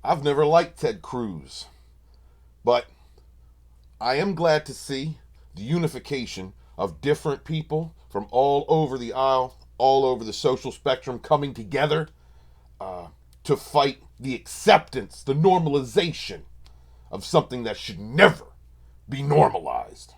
I've never liked Ted Cruz, but I am glad to see the unification of different people from all over the aisle, all over the social spectrum coming together uh, to fight the acceptance, the normalization of something that should never be normalized.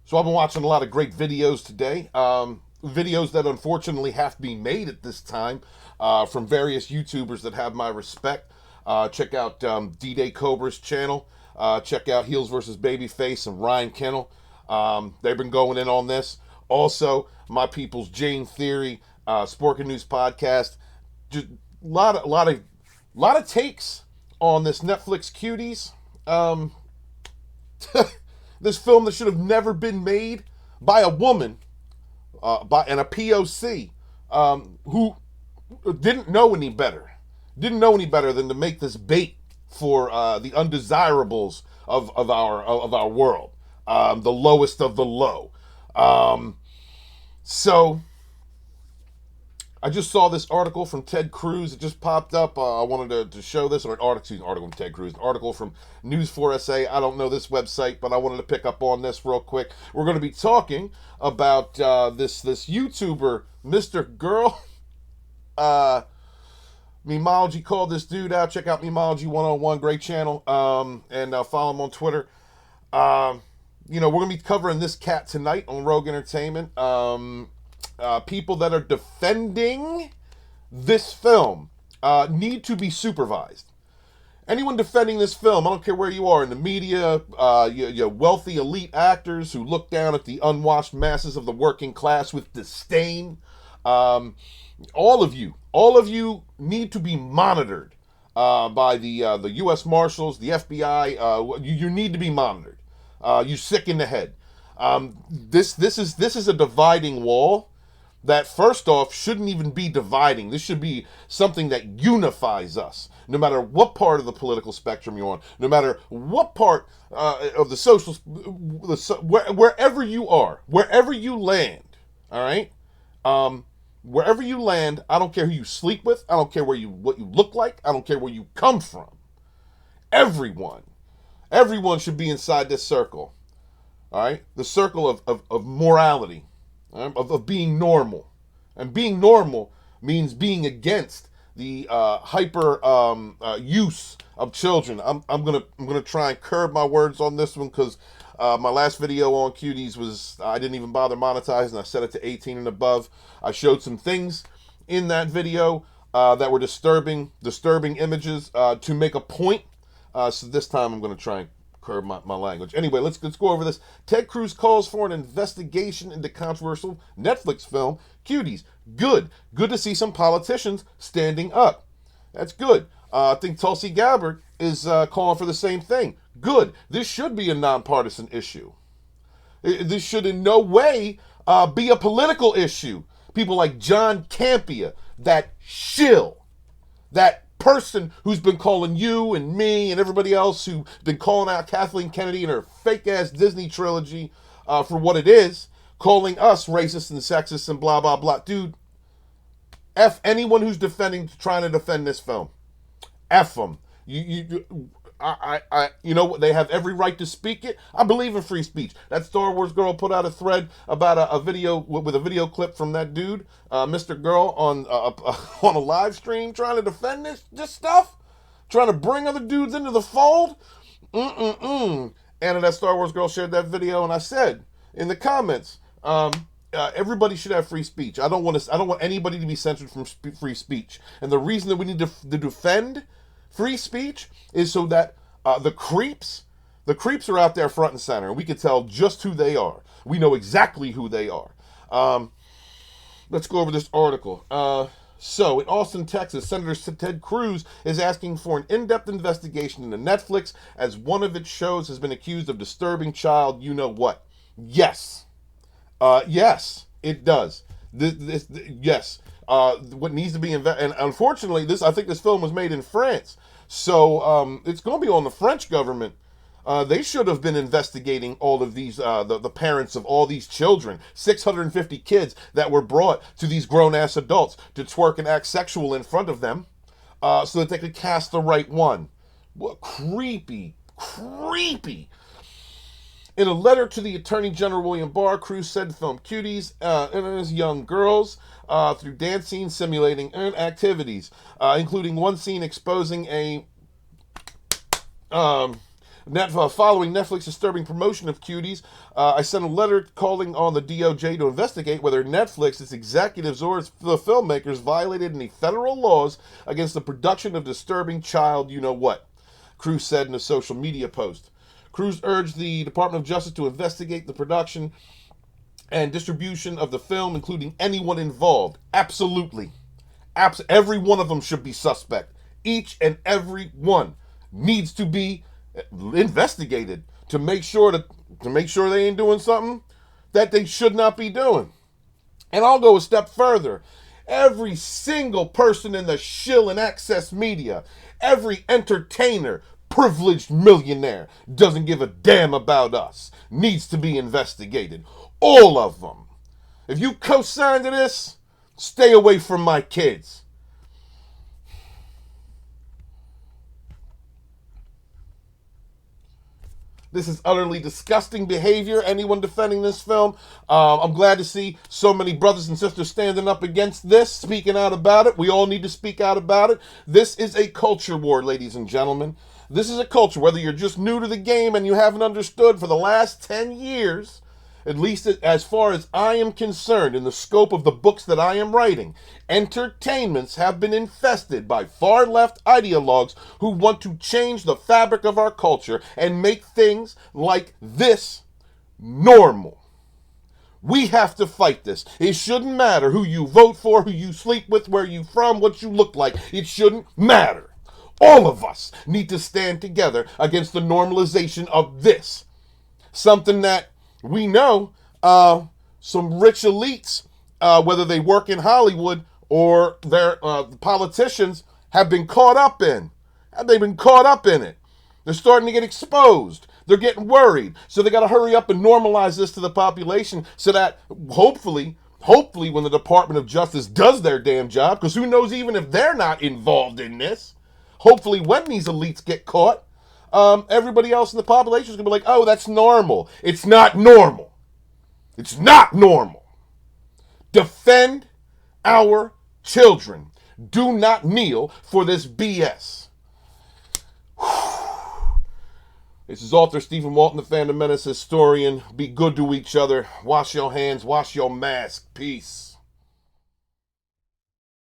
So I've been watching a lot of great videos today. Videos that unfortunately have to be made at this time from various YouTubers that have my respect. Check out D-Day Cobra's channel. Check out Heels versus Babyface and Ryan Kennel. They've been going in on this. Also, my people's Jane Theory, Sporking News podcast. Just lot of takes on this Netflix Cuties. This film that should have never been made by a woman, and a POC, who didn't know any better. Didn't know any better than to make this bait for the undesirables of our world, the lowest of the low. So I just saw this article from Ted Cruz. It just popped up. I wanted to show this, or an article from Ted Cruz, an article from News 4SA. I don't know this website, but I wanted to pick up on this real quick. We're going to be talking about this YouTuber, Mr. Girl. Memology called this dude out. Check out Memology 101, great channel, and follow him on Twitter. We're going to be covering this cat tonight on Rogue Entertainment. People that are defending this film need to be supervised. Anyone defending this film, I don't care where you are in the media, your wealthy elite actors who look down at the unwashed masses of the working class with disdain. All of you need to be monitored by the U.S. Marshals, the FBI. You need to be monitored. You sick in the head. This is a dividing wall that, first off, shouldn't even be dividing. This should be something that unifies us, no matter what part of the political spectrum you're on, no matter what part of the social, wherever you are, wherever you land, all right? Wherever you land, I don't care who you sleep with, I don't care what you look like, I don't care where you come from. Everyone should be inside this circle, all right? The circle of morality. Of being normal. And being normal means being against the hyper use of children. I'm gonna try and curb my words on this one, because my last video on Cuties was, I didn't even bother monetizing. I set it to 18 and above. I showed some things in that video that were disturbing images to make a point. So this time I'm gonna try and curb my language. Anyway, let's go over this. Ted Cruz calls for an investigation into controversial Netflix film, Cuties. Good to see some politicians standing up. That's good. I think Tulsi Gabbard is calling for the same thing. Good. This should be a nonpartisan issue. This should in no way be a political issue. People like John Campea, that shill, that person who's been calling you and me and everybody else who's been calling out Kathleen Kennedy and her fake-ass Disney trilogy for what it is, calling us racist and sexist and blah, blah, blah. Dude, F anyone who's trying to defend this film. F them. They have every right to speak it. I believe in free speech. That Star Wars girl put out a thread about a video with a video clip from that dude, Mr. Girl, on a live stream trying to defend this stuff, trying to bring other dudes into the fold. And that Star Wars girl shared that video, and I said in the comments, everybody should have free speech. I don't want anybody to be censored from free speech. And the reason that we need to defend free speech is so that the creeps are out there front and center, and we can tell just who they are. We know exactly who they are. Let's go over this article. So, in Austin, Texas, Senator Ted Cruz is asking for an in-depth investigation into Netflix as one of its shows has been accused of disturbing child you-know-what. Yes. Yes, it does. Yes. What needs to be and unfortunately, I think this film was made in France, so it's going to be on the French government. They should have been investigating all of these, the parents of all these children, 650 kids that were brought to these grown-ass adults to twerk and act sexual in front of them, so that they could cast the right one. What creepy. In a letter to the Attorney General William Barr, Cruz said to film Cuties and his young girls through dance scenes simulating activities, including one scene exposing a following Netflix's disturbing promotion of Cuties. I sent a letter calling on the DOJ to investigate whether Netflix, its executives, or the filmmakers violated any federal laws against the production of disturbing child you-know-what, Cruz said in a social media post. Cruz urged the Department of Justice to investigate the production and distribution of the film, including anyone involved. Absolutely. Every one of them should be suspect. Each and every one needs to be investigated to make sure they ain't doing something that they should not be doing. And I'll go a step further. Every single person in the shill and access media, every entertainer, privileged millionaire, doesn't give a damn about us, needs to be investigated. All of them. If you co-sign to this, stay away from my kids. This is utterly disgusting behavior. Anyone defending this film, I'm glad to see so many brothers and sisters standing up against this, speaking out about it. We all need to speak out about it. This is a culture war, ladies and gentlemen. This is a culture, whether you're just new to the game and you haven't understood for the last 10 years, at least as far as I am concerned, in the scope of the books that I am writing, entertainments have been infested by far-left ideologues who want to change the fabric of our culture and make things like this normal. We have to fight this. It shouldn't matter who you vote for, who you sleep with, where you from, what you look like. It shouldn't matter. All of us need to stand together against the normalization of this. Something that we know some rich elites, whether they work in Hollywood or they're politicians, have been caught up in. They've been caught up in it. They're starting to get exposed. They're getting worried. So they got to hurry up and normalize this to the population so that hopefully when the Department of Justice does their damn job, because who knows even if they're not involved in this, hopefully when these elites get caught, everybody else in the population is going to be like, oh, that's normal. It's not normal. It's not normal. Defend our children. Do not kneel for this BS. This is author Stephen Walton, the Fandom Menace historian. Be good to each other. Wash your hands. Wash your mask. Peace.